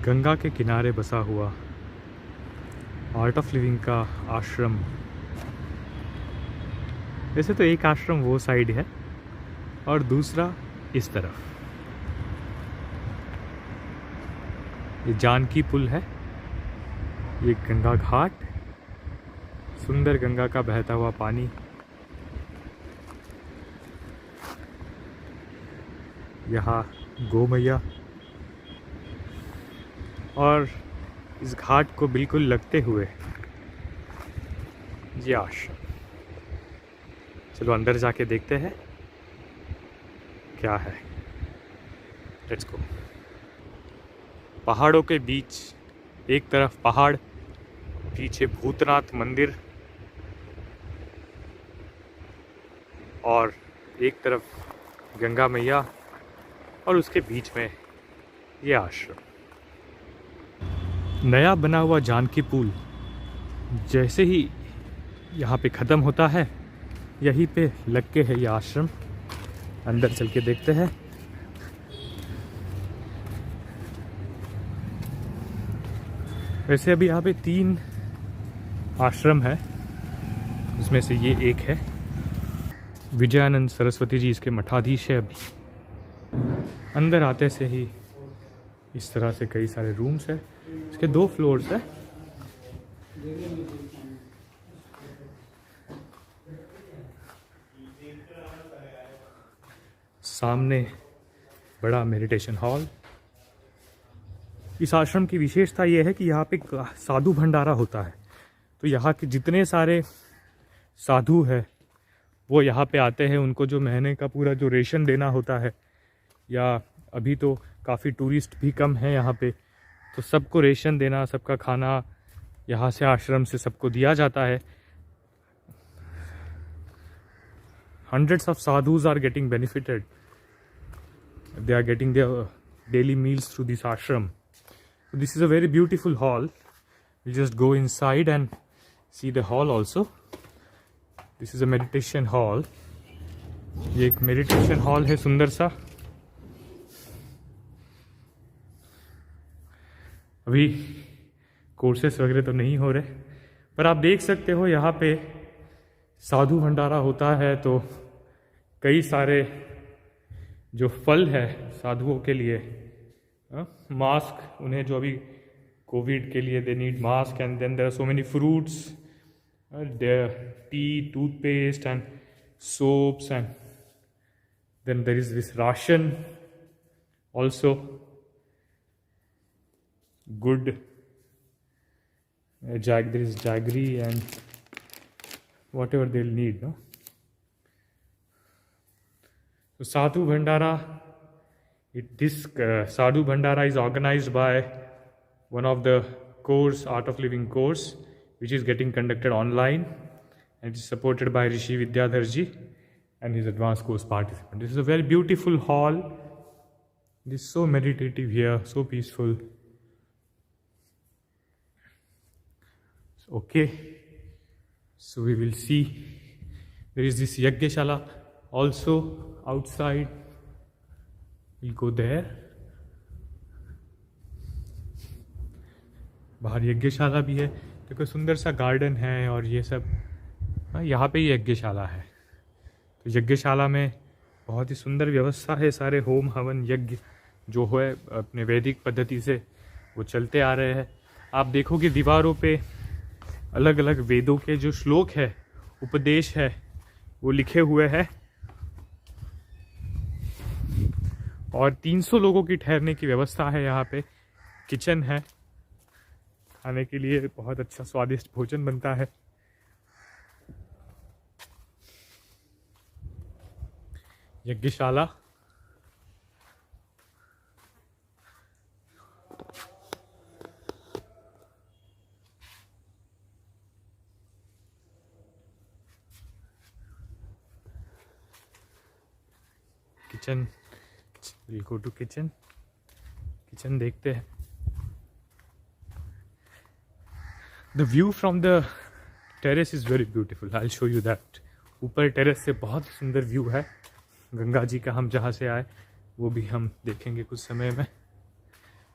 गंगा के किनारे बसा हुआ आर्ट ऑफ लिविंग का आश्रम। वैसे तो एक आश्रम वो साइड है और दूसरा इस तरफ। ये जानकी पुल है, ये गंगा घाट, सुंदर गंगा का बहता हुआ पानी। यहाँ गौ मैया और इस घाट को बिल्कुल लगते हुए ये आश्रम। चलो अंदर जाके देखते हैं क्या है। Let's go. पहाड़ों के बीच एक तरफ पहाड़, पीछे भूतनाथ मंदिर और एक तरफ गंगा मैया और उसके बीच में ये आश्रम। नया बना हुआ जानकी पुल जैसे ही यहाँ पे ख़त्म होता है, यहीं पे लग के है ये आश्रम। अंदर चल के देखते हैं। वैसे अभी यहाँ पे 3 आश्रम है, जिसमें से ये एक है। विजयानंद सरस्वती जी इसके मठाधीश है। अभी अंदर आते से ही इस तरह से कई सारे रूम्स हैं। इसके 2 फ्लोर्स है। सामने बड़ा मेडिटेशन हॉल। इस आश्रम की विशेषता यह है कि यहाँ पे साधु भंडारा होता है। तो यहाँ के जितने सारे साधु हैं वो यहाँ पे आते हैं। उनको जो महीने का पूरा जो रेशन देना होता है, या अभी तो काफ़ी टूरिस्ट भी कम है यहाँ पे, तो सबको रेशन देना, सबका खाना यहाँ से आश्रम से सबको दिया जाता है। Hundreds of sadhus are getting benefited. They are getting their daily meals through this ashram. So this is a very beautiful hall. We just go inside and see the hall also. This is a meditation hall. ये एक meditation hall है सुंदर सा। अभी courses वगैरह तो नहीं हो रहे, पर आप देख सकते हो यहाँ पे साधु भंडारा होता है। तो कई सारे जो फल है साधुओं के लिए, मास्क, उन्हें जो अभी कोविड के लिए they need mask, and then there are so many fruits, there tea, toothpaste and soaps, and then there is this ration also, good there is jaggery and whatever they'll need, no? So Sadhu Bhandara, this Sadhu Bhandara is organized by one of the course, Art of Living course, which is getting conducted online, and it is supported by Rishi Vidyadharji and his advanced course participant. This is a very beautiful hall. This is so meditative here, so peaceful. Okay, so we will see. There is this Yagyashala also outside. We'll go there. बाहर यज्ञशाला भी है। देखो सुंदर सा garden है और ये सब। यहाँ पे ही यज्ञशाला है। तो यज्ञशाला में बहुत ही सुंदर व्यवस्था है। सारे होम हवन यज्ञ जो है अपने वैदिक पद्धति से वो चलते आ रहे हैं। आप देखोगे दीवारों पे अलग अलग वेदों के जो श्लोक है, उपदेश है, वो लिखे हुए हैं। और 300 लोगों की ठहरने की व्यवस्था है यहाँ पे। किचन है, खाने के लिए बहुत अच्छा स्वादिष्ट भोजन बनता है। यज्ञशाला kitchen, we'll go to kitchen देखते हैं। The view from the terrace is very beautiful. I'll show you that. ऊपर टेरेस से बहुत सुंदर व्यू है गंगा जी का। हम जहाँ से आए वो भी हम देखेंगे कुछ समय में।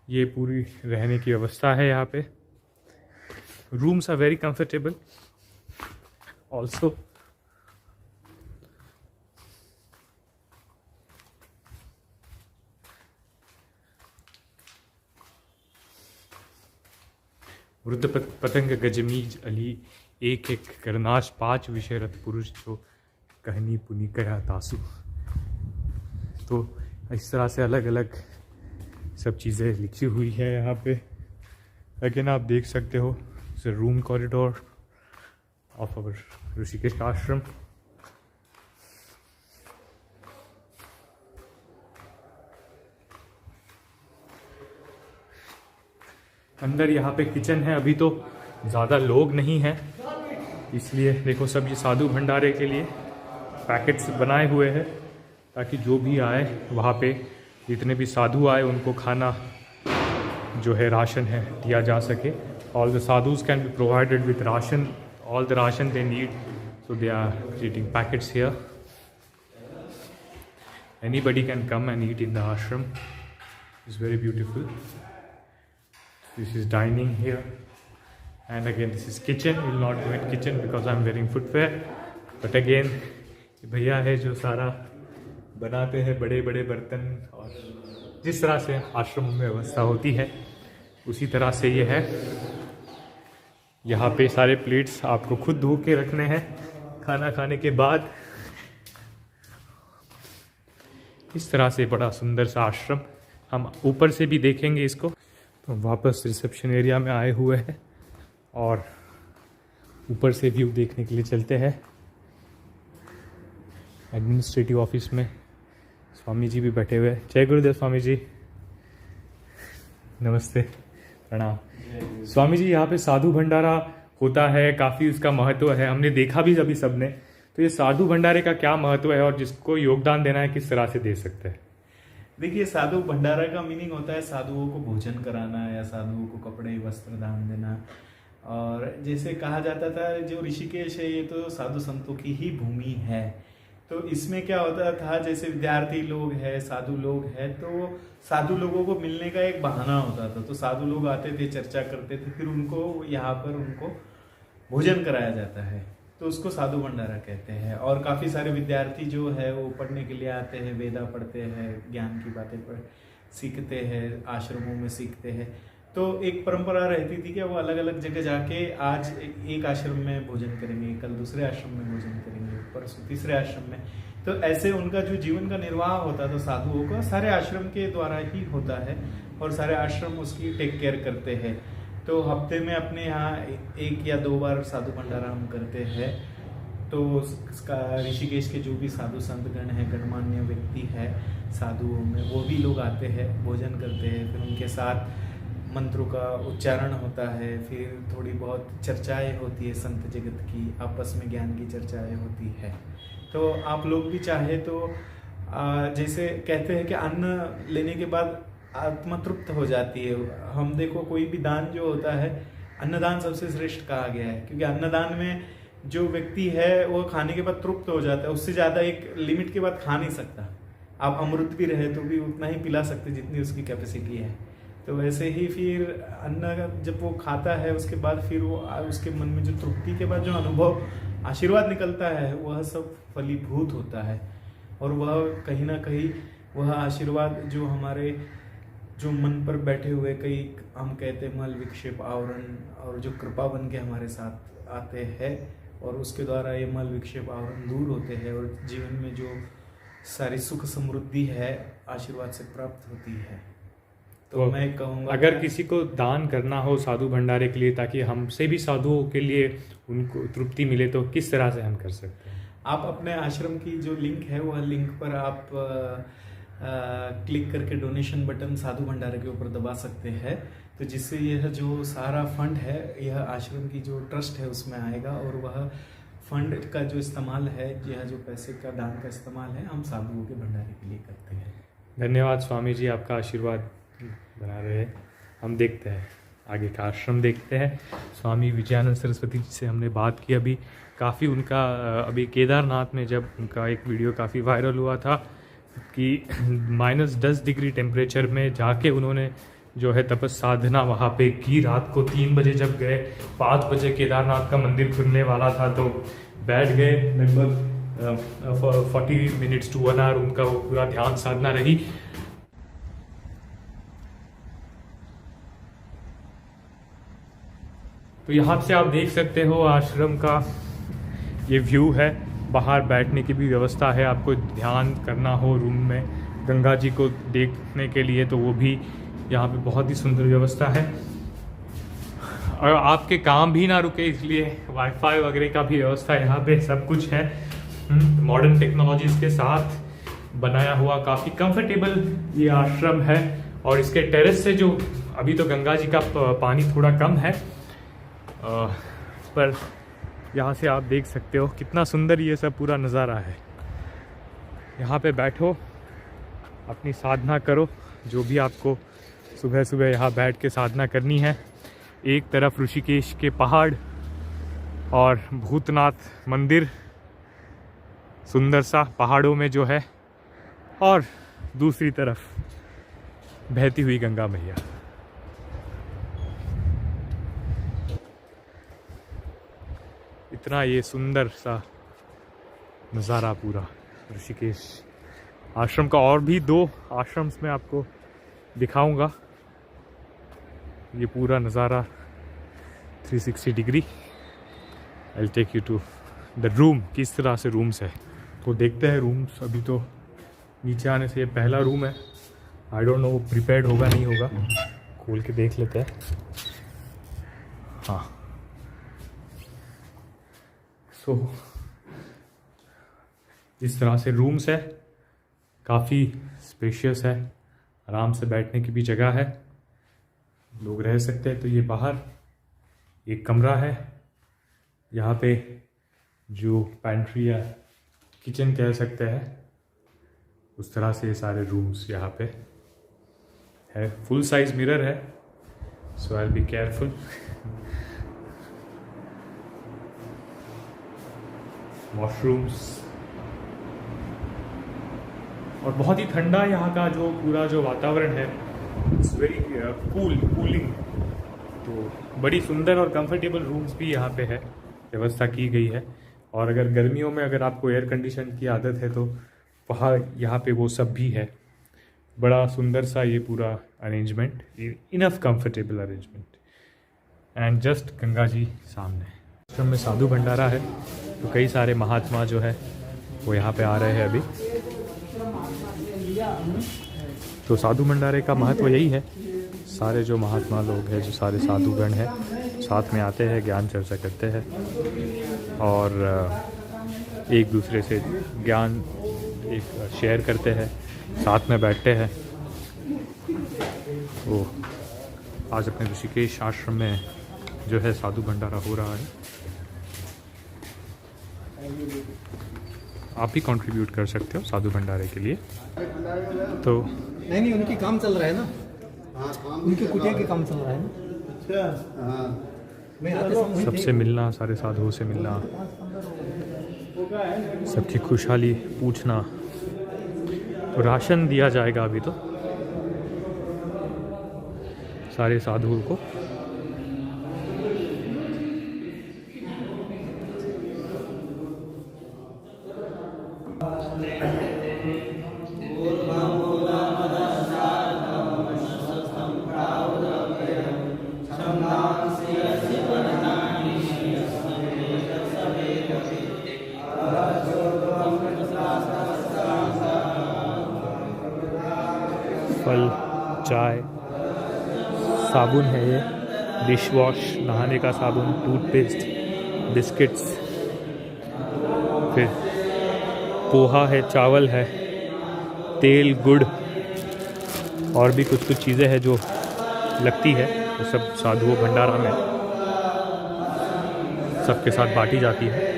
ये पूरी रहने की व्यवस्था है यहाँ पे। Rooms are very comfortable also. वृद्ध पतंग गजमीज अली एक एक करनाश 5 विषयरत पुरुष जो कहनी पुनी कया तासु। तो इस तरह से अलग अलग सब चीज़ें लिखी हुई है यहाँ पे। अगेन आप देख सकते हो room corridor of our Rishikesh आश्रम। अंदर यहाँ पे किचन है। अभी तो ज़्यादा लोग नहीं हैं, इसलिए देखो सब ये साधु भंडारे के लिए पैकेट्स बनाए हुए हैं ताकि जो भी आए वहाँ पे जितने भी साधु आए उनको खाना जो है राशन है दिया जा सके। All the sadhus can be provided with ration, all the ration they need, so they are creating packets here. Anybody can come and eat in the ashram. It's very beautiful. This is dining here, and again this is kitchen. We will not go in kitchen because I am wearing footwear. But again, ये भैया है जो सारा बनाते हैं बड़े बड़े बर्तन, और जिस तरह से आश्रम में व्यवस्था होती है उसी तरह से ये है। यहाँ पे सारे प्लेट्स आपको खुद धो के रखने हैं खाना खाने के बाद। इस तरह से बड़ा सुंदर सा आश्रम, हम ऊपर से भी देखेंगे इसको। तो वापस रिसेप्शन एरिया में आए हुए हैं और ऊपर से व्यू देखने के लिए चलते हैं। एडमिनिस्ट्रेटिव ऑफिस में स्वामी जी भी बैठे हुए हैं। जय गुरुदेव स्वामी जी, नमस्ते, प्रणाम। स्वामी जी, यहाँ पे साधु भंडारा होता है, काफ़ी उसका महत्व है, हमने देखा भी अभी सबने। तो ये साधु भंडारे का क्या महत्व है और जिसको योगदान देना है किस तरह से दे सकते हैं? देखिए, साधु भंडारा का मीनिंग होता है साधुओं को भोजन कराना या साधुओं को कपड़े वस्त्र दान देना। और जैसे कहा जाता था जो ऋषिकेश है ये तो साधु संतों की ही भूमि है। तो इसमें क्या होता था, जैसे विद्यार्थी लोग हैं, साधु लोग हैं, तो साधु लोगों को मिलने का एक बहाना होता था। तो साधु लोग आते थे, चर्चा करते थे, फिर उनको यहाँ पर उनको भोजन कराया जाता है, तो उसको साधु भंडारा कहते हैं। और काफ़ी सारे विद्यार्थी जो है वो पढ़ने के लिए आते हैं, वेदा पढ़ते हैं, ज्ञान की बातें सीखते हैं, आश्रमों में सीखते हैं। तो एक परंपरा रहती थी कि वो अलग अलग जगह जाके आज एक आश्रम में भोजन करेंगे, कल दूसरे आश्रम में भोजन करेंगे, परसों तीसरे आश्रम में। तो ऐसे उनका जो जीवन का निर्वाह होता था साधुओं का सारे आश्रम के द्वारा ही होता है, और सारे आश्रम उसकी टेक केयर करते हैं। तो हफ्ते में अपने यहाँ 1 या 2 बार साधु भंडारा हम करते हैं। तो उसका ऋषिकेश के जो भी साधु संतगण हैं, गणमान्य व्यक्ति है साधुओं में, वो भी लोग आते हैं, भोजन करते हैं, फिर उनके साथ मंत्रों का उच्चारण होता है, फिर थोड़ी बहुत चर्चाएं होती है संत जगत की, आपस में ज्ञान की चर्चाएं होती है। तो आप लोग भी चाहे तो जैसे कहते हैं कि अन्न लेने के बाद आत्मा तृप्त हो जाती है। हम देखो कोई भी दान जो होता है, अन्नदान सबसे श्रेष्ठ कहा गया है, क्योंकि अन्नदान में जो व्यक्ति है वो खाने के बाद तृप्त हो जाता है, उससे ज़्यादा एक लिमिट के बाद खा नहीं सकता। आप अमृत भी रहे तो भी उतना ही पिला सकते जितनी उसकी कैपेसिटी है। तो वैसे ही फिर अन्न जब वो खाता है उसके बाद फिर वो उसके मन में जो तृप्ति के बाद जो अनुभव आशीर्वाद निकलता है वह सब फलीभूत होता है। और वह कहीं ना कहीं वह आशीर्वाद जो हमारे जो मन पर बैठे हुए कई हम कहते हैं मल विक्षेप आवरण, और जो कृपा बन के हमारे साथ आते हैं और उसके द्वारा ये मल विक्षेप आवरण दूर होते हैं और जीवन में जो सारी सुख समृद्धि है आशीर्वाद से प्राप्त होती है। तो मैं कहूँगा अगर किसी को दान करना हो साधु भंडारे के लिए ताकि हमसे भी साधुओं के लिए उनको तृप्ति मिले, तो किस तरह से हम कर सकते हैं? आप अपने आश्रम की जो लिंक है वह लिंक पर आप क्लिक करके डोनेशन बटन साधु भंडारे के ऊपर दबा सकते हैं, तो जिससे यह जो सारा फंड है यह आश्रम की जो ट्रस्ट है उसमें आएगा, और वह फंड का जो इस्तेमाल है, यह जो पैसे का दान का इस्तेमाल है, हम साधुओं के भंडारे के लिए करते हैं। धन्यवाद स्वामी जी, आपका आशीर्वाद बना रहे हैं। हम देखते हैं आगे का आश्रम देखते हैं। स्वामी विजयानंद सरस्वती जी से हमने बात की अभी, काफ़ी उनका अभी केदारनाथ में जब उनका एक वीडियो काफ़ी वायरल हुआ था कि -10 डिग्री टेम्परेचर में जाके उन्होंने जो है तपस साधना वहाँ पे की। रात को 3 बजे जब गए, 5 बजे केदारनाथ का मंदिर खुलने वाला था, तो बैठ गए लगभग 40 मिनट्स टू 1 आवर उनका वो पूरा ध्यान साधना रही। तो यहाँ से आप देख सकते हो आश्रम का ये व्यू है। बाहर बैठने की भी व्यवस्था है, आपको ध्यान करना हो रूम में गंगा जी को देखने के लिए तो वो भी यहाँ पे बहुत ही सुंदर व्यवस्था है। और आपके काम भी ना रुके इसलिए वाईफाई वगैरह का भी व्यवस्था यहाँ पे सब कुछ है। मॉडर्न टेक्नोलॉजीज के साथ बनाया हुआ काफ़ी कंफर्टेबल ये आश्रम है। और इसके टेरेस से जो अभी तो गंगा जी का पानी थोड़ा कम है, पर यहाँ से आप देख सकते हो कितना सुंदर ये सब पूरा नज़ारा है। यहाँ पे बैठो, अपनी साधना करो, जो भी आपको सुबह सुबह यहाँ बैठ के साधना करनी है। एक तरफ ऋषिकेश के पहाड़ और भूतनाथ मंदिर सुंदर सा पहाड़ों में जो है, और दूसरी तरफ बहती हुई गंगा मैया। इतना ये सुंदर सा नज़ारा पूरा ऋषिकेश आश्रम का। और भी 2 आश्रम्स में आपको दिखाऊंगा ये पूरा नज़ारा 360 degree. I will take you to the room, किस तरह से रूम्स है तो देखते हैं रूम्स। अभी तो नीचे आने से ये पहला रूम है, आई डोंट नो वो प्रिपेयर्ड होगा नहीं होगा, खोल के देख लेते हैं। हाँ, सो इस तरह से रूम्स है, काफ़ी स्पेशियस है, आराम से बैठने की भी जगह है, लोग रह सकते हैं। तो ये बाहर एक कमरा है, यहाँ पे जो पैंट्री या किचन कह सकते हैं उस तरह से ये सारे रूम्स यहाँ पे है। फुल साइज मिरर है, so I will be careful. Washrooms, और बहुत ही ठंडा यहाँ का जो पूरा जो वातावरण है, इट्स वेरी कूलिंग। तो बड़ी सुंदर और कंफर्टेबल रूम्स भी यहाँ पे है, व्यवस्था की गई है। और अगर गर्मियों में अगर आपको एयर कंडीशन की आदत है तो वहाँ यहाँ पे वो सब भी है। बड़ा सुंदर सा ये पूरा arrangement, enough comfortable arrangement. And just Ganga ji सामने। आश्रम में साधु भंडारा है, तो कई सारे महात्मा जो है वो यहाँ पे आ रहे हैं अभी। तो साधु भंडारे का महत्व यही है, सारे जो महात्मा लोग हैं, जो सारे साधुगण हैं, साथ में आते हैं, ज्ञान चर्चा करते हैं और एक दूसरे से ज्ञान एक शेयर करते हैं, साथ में बैठते हैं। वो आज अपने ऋषिकेश आश्रम में जो है साधु भंडारा हो रहा है। आप भी कंट्रीब्यूट कर सकते हो साधु भंडारे के लिए। तो नहीं, उनकी काम चल रहा है ना, उनके कुटिया के काम चल रहा है ना। अच्छा, सबसे मिलना, सारे साधुओं से मिलना, सबकी खुशहाली पूछना। तो राशन दिया जाएगा अभी तो सारे साधुओं को। फल, चाय, साबुन है ये, डिश वॉश, नहाने का साबुन, टूथपेस्ट, बिस्किट्स, फिर पोहा है, चावल है, तेल, गुड़ और भी कुछ कुछ चीज़ें हैं जो लगती है, वो सब साधुओं भंडारा में सबके साथ बांटी जाती है।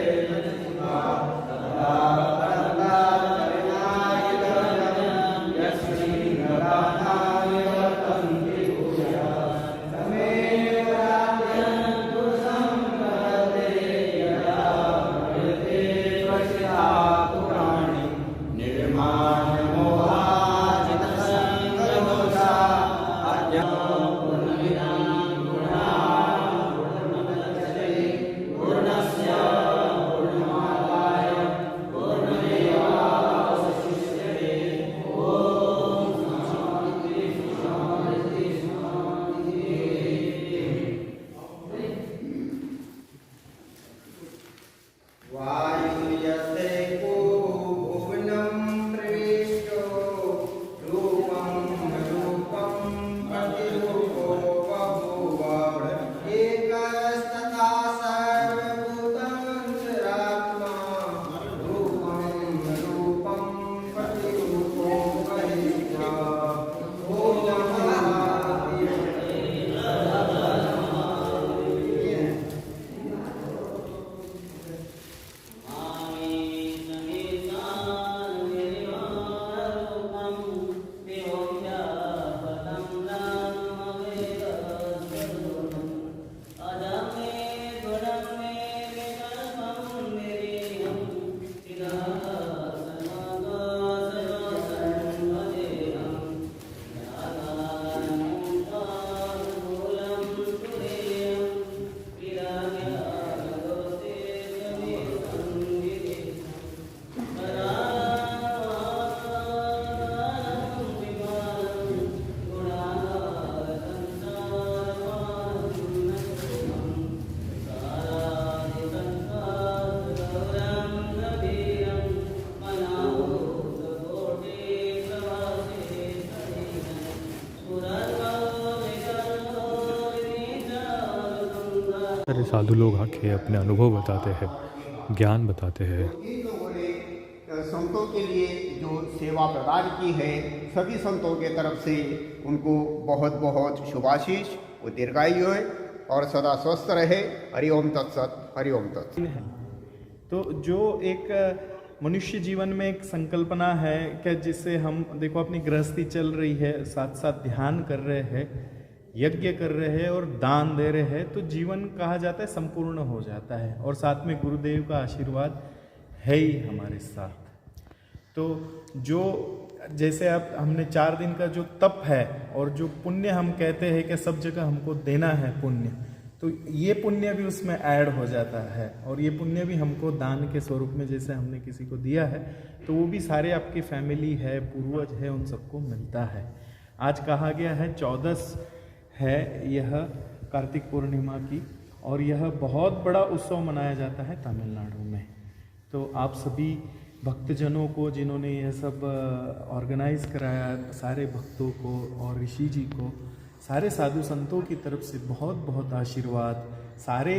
सारे साधु लोग आके अपने अनुभव बताते हैं, ज्ञान बताते हैं। इन लोगों ने संतों के लिए जो सेवा प्रदान की है, सभी संतों के तरफ से उनको बहुत बहुत शुभाशीष, वो दीर्घायु है और सदा स्वस्थ रहे। हरिओम तत्सत, हरिओम तत्सत। तो जो एक मनुष्य जीवन में एक संकल्पना है कि जिससे हम देखो अपनी गृहस्थी चल रही है, साथ साथ ध्यान कर रहे हैं, यज्ञ कर रहे हैं और दान दे रहे हैं, तो जीवन कहा जाता है संपूर्ण हो जाता है। और साथ में गुरुदेव का आशीर्वाद है ही हमारे साथ। तो जो जैसे अब हमने 4 दिन का जो तप है और जो पुण्य हम कहते हैं कि सब जगह हमको देना है पुण्य, तो ये पुण्य भी उसमें ऐड हो जाता है। और ये पुण्य भी हमको दान के स्वरूप में जैसे हमने किसी को दिया है, तो वो भी सारे आपकी फैमिली है, पूर्वज है, उन सबको मिलता है। आज कहा गया है 14 है यह कार्तिक पूर्णिमा की, और यह बहुत बड़ा उत्सव मनाया जाता है तमिलनाडु में। तो आप सभी भक्तजनों को जिन्होंने यह सब ऑर्गेनाइज कराया, सारे भक्तों को और ऋषि जी को, सारे साधु संतों की तरफ से बहुत बहुत आशीर्वाद। सारे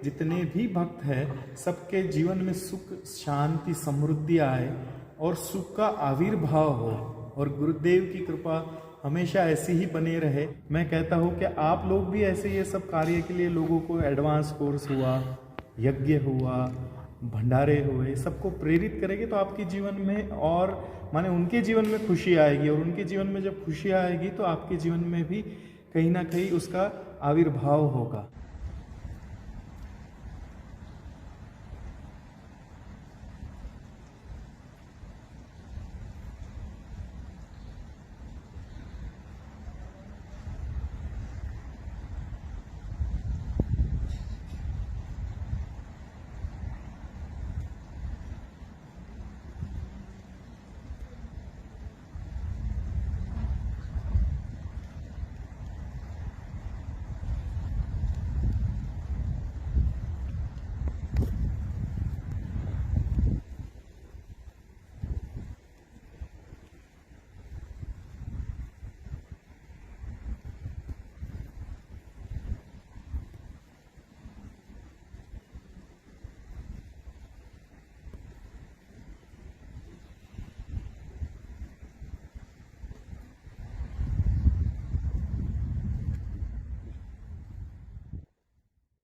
जितने भी भक्त हैं सबके जीवन में सुख, शांति, समृद्धि आए और सुख का आविर्भाव हो, और गुरुदेव की कृपा हमेशा ऐसी ही बने रहे। मैं कहता हूँ कि आप लोग भी ऐसे ये सब कार्य के लिए लोगों को एडवांस कोर्स हुआ, यज्ञ हुआ, भंडारे हुए, सबको प्रेरित करेंगे तो आपके जीवन में और माने उनके जीवन में खुशी आएगी, और उनके जीवन में जब खुशी आएगी तो आपके जीवन में भी कहीं ना कहीं उसका आविर्भाव होगा।